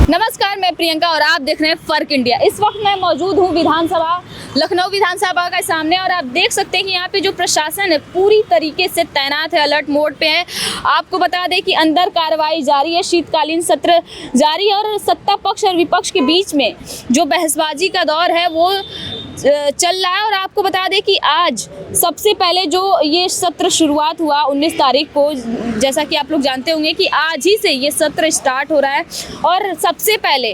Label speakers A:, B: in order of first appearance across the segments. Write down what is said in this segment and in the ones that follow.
A: नमस्कार, मैं प्रियंका और आप देख रहे हैं फर्क इंडिया। इस वक्त मैं मौजूद हूँ विधानसभा लखनऊ विधानसभा के सामने और आप देख सकते हैं कि यहाँ पे जो प्रशासन है पूरी तरीके से तैनात है, अलर्ट मोड पे है। आपको बता दें कि अंदर कार्रवाई जारी है, शीतकालीन सत्र जारी है और सत्ता पक्ष और विपक्ष के बीच में जो बहसबाजी का दौर है वो चल रहा है। और आपको बता दें कि आज सबसे पहले जो ये सत्र शुरुआत हुआ 19 तारीख को, जैसा कि आप लोग जानते होंगे कि आज ही से ये सत्र स्टार्ट हो रहा है। और सबसे पहले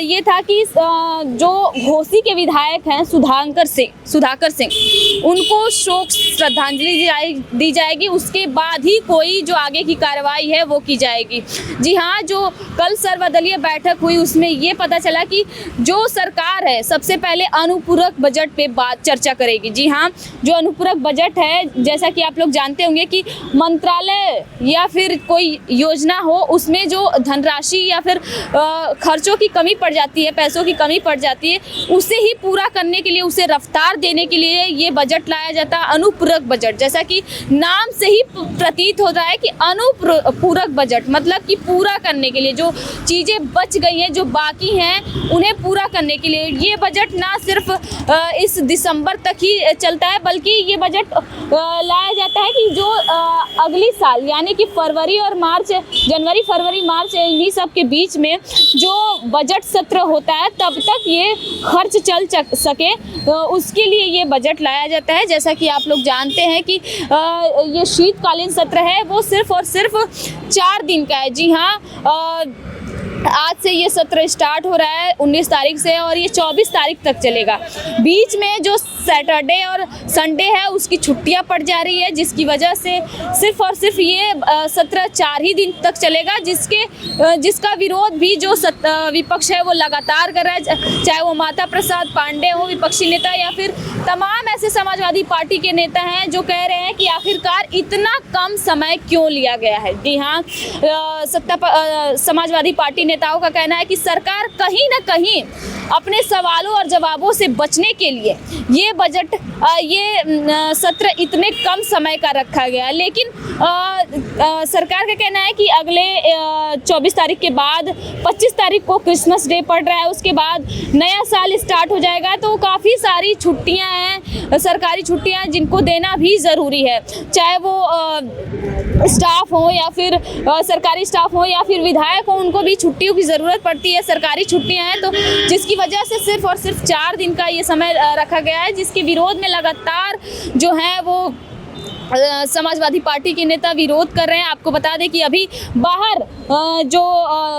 A: ये था कि जो घोसी के विधायक हैं सुधाकर सिंह उनको शोक श्रद्धांजलि दी जाएगी। उसके बाद ही कोई जो आगे की कार्रवाई है वो की जाएगी। जी हाँ, जो कल सर्वदलीय बैठक हुई उसमें ये पता चला कि जो सरकार है सबसे पहले अनुपूरक बजट पे बात चर्चा करेगी। जी हाँ, जो अनुपूरक बजट है, जैसा कि आप लोग जानते होंगे कि मंत्रालय या फिर कोई योजना हो उसमें जो धनराशि या फिर खर्चों की कमी पड़ जाती है, पैसों की कमी पड़ जाती है, उसे ही पूरा करने के लिए, उसे रफ्तार देने के लिए ये बजट लाया जाता है, अनुपूरक बजट। जैसा कि नाम से ही प्रतीत हो रहा है कि अनुपूरक बजट मतलब कि पूरा करने के लिए, जो चीज़ें बच गई हैं, जो बाकी हैं, उन्हें पूरा करने के लिए ये बजट ना सिर्फ इस दिसंबर तक ही चलता है, बल्कि ये बजट लाया जाता है कि जो अगली साल यानी कि जनवरी फरवरी मार्च इन्हीं सब के बीच में जो बजट सत्र होता है तब तक ये खर्च चल सके, उसके लिए ये बजट लाया जाता है। जैसा कि आप लोग जानते हैं कि ये शीतकालीन सत्र है वो सिर्फ और सिर्फ 4 दिन का है। जी हाँ, आज से ये सत्र स्टार्ट हो रहा है 19 तारीख से और ये 24 तारीख तक चलेगा। बीच में जो सैटरडे और संडे है उसकी छुट्टियां पड़ जा रही है, जिसकी वजह से सिर्फ और सिर्फ ये सत्र 4 ही दिन तक चलेगा, जिसका विरोध भी जो विपक्ष है वो लगातार कर रहा है। चाहे वो माता प्रसाद पांडे हो विपक्षी नेता या फिर तमाम ऐसे समाजवादी पार्टी के नेता हैं जो कह रहे हैं कि आखिरकार इतना कम समय क्यों लिया गया है। जी हाँ, समाजवादी पार्टी नेताओं का कहना है कि सरकार कहीं ना कहीं अपने सवालों और जवाबों से बचने के लिए ये सत्र इतने कम समय का रखा गया है। लेकिन सरकार का कहना है कि अगले 24 तारीख के बाद 25 तारीख को क्रिसमस डे पड़ रहा है, उसके बाद नया साल स्टार्ट हो जाएगा, तो काफ़ी सारी छुट्टियां हैं, सरकारी छुट्टियां जिनको देना भी ज़रूरी है, चाहे वो स्टाफ हो या फिर सरकारी स्टाफ हो या फिर विधायक हो, उनको भी छुट्टियों की ज़रूरत पड़ती है। सरकारी छुट्टियां हैं तो जिसकी वजह से सिर्फ और सिर्फ 4 दिन का ये समय रखा गया है, जिसके विरोध में लगातार जो है वो समाजवादी पार्टी के नेता विरोध कर रहे हैं। आपको बता दें कि अभी बाहर जो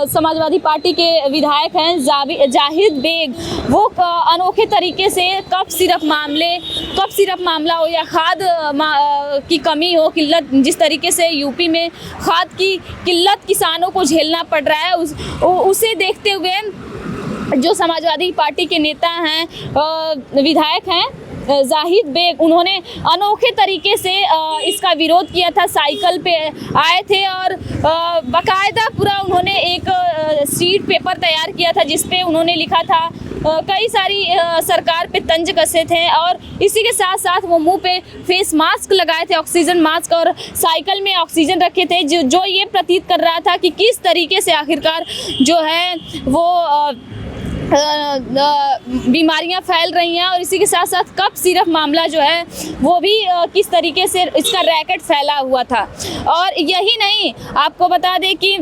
A: समाजवादी पार्टी के विधायक हैं जाहिद बेग, वो अनोखे तरीके से कफ सिरप मामला हो या खाद की कमी हो, किल्लत, जिस तरीके से यूपी में खाद की किल्लत किसानों को झेलना पड़ रहा है, उसे देखते हुए जो समाजवादी पार्टी के नेता हैं, विधायक हैं जाहिद बेग, उन्होंने अनोखे तरीके से इसका विरोध किया था। साइकिल पे आए थे और बाकायदा पूरा उन्होंने एक शीट पेपर तैयार किया था जिसपे उन्होंने लिखा था, कई सारी सरकार पे तंज कसे थे और इसी के साथ साथ वो मुंह पे फेस मास्क लगाए थे, ऑक्सीजन मास्क, और साइकिल में ऑक्सीजन रखे थे, जो ये प्रतीत कर रहा था कि किस तरीके से आखिरकार जो है वो बीमारियां फैल रही हैं। और इसी के साथ साथ कफ सिरप मामला जो है वो भी किस तरीके से इसका रैकेट फैला हुआ था। और यही नहीं, आपको बता दें कि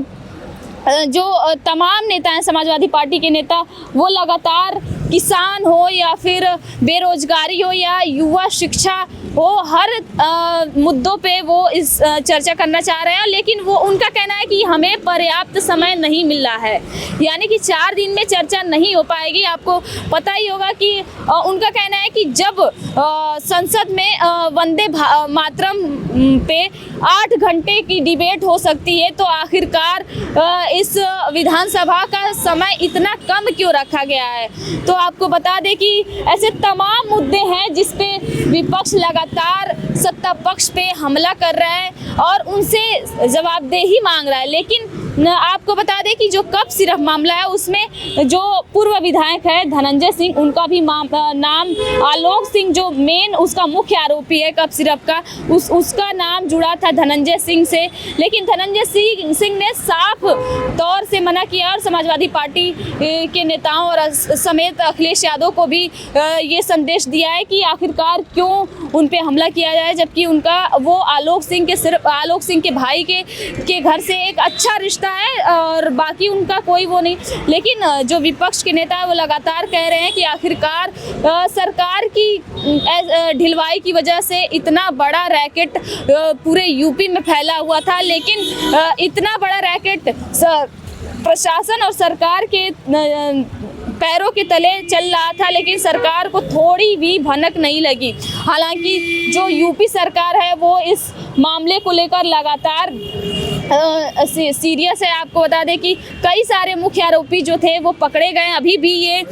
A: जो तमाम नेता हैं समाजवादी पार्टी के नेता, वो लगातार किसान हो या फिर बेरोजगारी हो या युवा शिक्षा हो, हर मुद्दों पे वो इस चर्चा करना चाह रहे हैं। लेकिन वो उनका कहना है कि हमें पर्याप्त समय नहीं मिल रहा है, यानी कि 4 दिन में चर्चा नहीं हो पाएगी। आपको पता ही होगा कि उनका कहना है कि जब संसद में वंदे मातरम पे 8 घंटे की डिबेट हो सकती है, तो आखिरकार इस विधानसभा का समय इतना कम क्यों रखा गया है। तो आपको बता दें कि ऐसे तमाम मुद्दे हैं जिस पे विपक्ष लगातार सत्ता पक्ष पे हमला कर रहा है और उनसे जवाबदेही मांग रहा है। लेकिन आपको बता दें कि जो कप सिरप मामला है उसमें जो पूर्व विधायक है धनंजय सिंह, उनका भी नाम आलोक सिंह जो मेन उसका मुख्य आरोपी है कप सिरप का, उसका नाम जुड़ा था धनंजय सिंह से। लेकिन धनंजय सिंह ने साफ तौर से मना किया और समाजवादी पार्टी के नेताओं और समेत अखिलेश यादव को भी ये संदेश दिया है कि आखिरकार क्यों उन पे हमला किया जाए, जबकि उनका वो आलोक सिंह के भाई के घर से एक अच्छा रिश्ता है और बाकी उनका कोई वो नहीं। लेकिन जो विपक्ष के नेता है वो लगातार कह रहे हैं कि आखिरकार सरकार की ढिलवाई की वजह से इतना बड़ा रैकेट पूरे यूपी में फैला हुआ था, लेकिन इतना बड़ा रैकेट प्रशासन और सरकार के पैरों के तले चल रहा था, लेकिन सरकार को थोड़ी भी भनक नहीं लगी। हालांकि जो यूपी सरकार है वो इस मामले को लेकर लगातार सीरियस है। आपको बता दें कि कई सारे मुख्य आरोपी जो थे वो पकड़े गए। अभी भी ये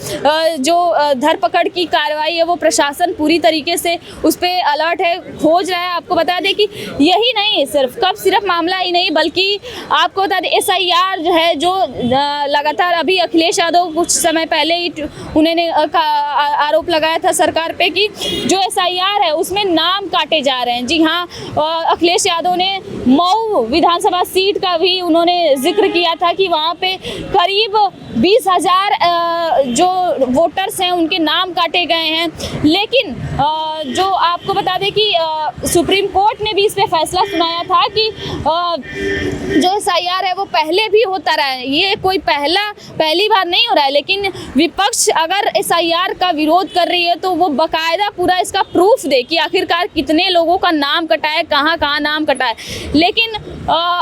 A: जो धरपकड़ की कार्रवाई है वो प्रशासन पूरी तरीके से उस पर अलर्ट है, खोज रहा है। आपको बता दें कि यही नहीं सिर्फ कप सिर्फ मामला ही नहीं, बल्कि आपको बता दें SIR जो है, जो लगातार अभी अखिलेश यादव कुछ समय पहले ही उन्होंने आरोप लगाया था सरकार पे कि जो SIR है उसमें नाम काटे जा रहे हैं। जी हाँ, अखिलेश यादव ने मऊ विधानसभा सीट का भी उन्होंने जिक्र किया था कि वहाँ पे करीब 20,000 जो वोटर्स हैं उनके नाम काटे गए हैं। लेकिन जो आपको बता दें कि सुप्रीम कोर्ट ने भी इस पे फैसला सुनाया था कि जो SIR है वो पहले भी होता रहा है, ये कोई पहली बार नहीं हो रहा है। लेकिन विपक्ष अगर SIR का विरोध कर रही है तो वो बाकायदा पूरा इसका प्रूफ दे कि आखिरकार कितने लोगों का नाम कटा है, कहाँ नाम कटा है। लेकिन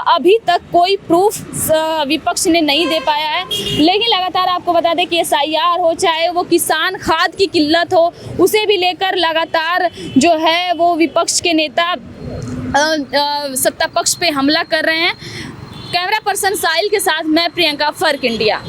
A: अभी तक कोई प्रूफ विपक्ष ने नहीं दे पाया है। लेकिन लगातार आपको बता दें कि SIR हो, चाहे वो किसान खाद की किल्लत हो, उसे भी लेकर लगातार जो है वो विपक्ष के नेता सत्ता पक्ष पे हमला कर रहे हैं। कैमरा पर्सन साहिल के साथ मैं प्रियंका, फर्क इंडिया।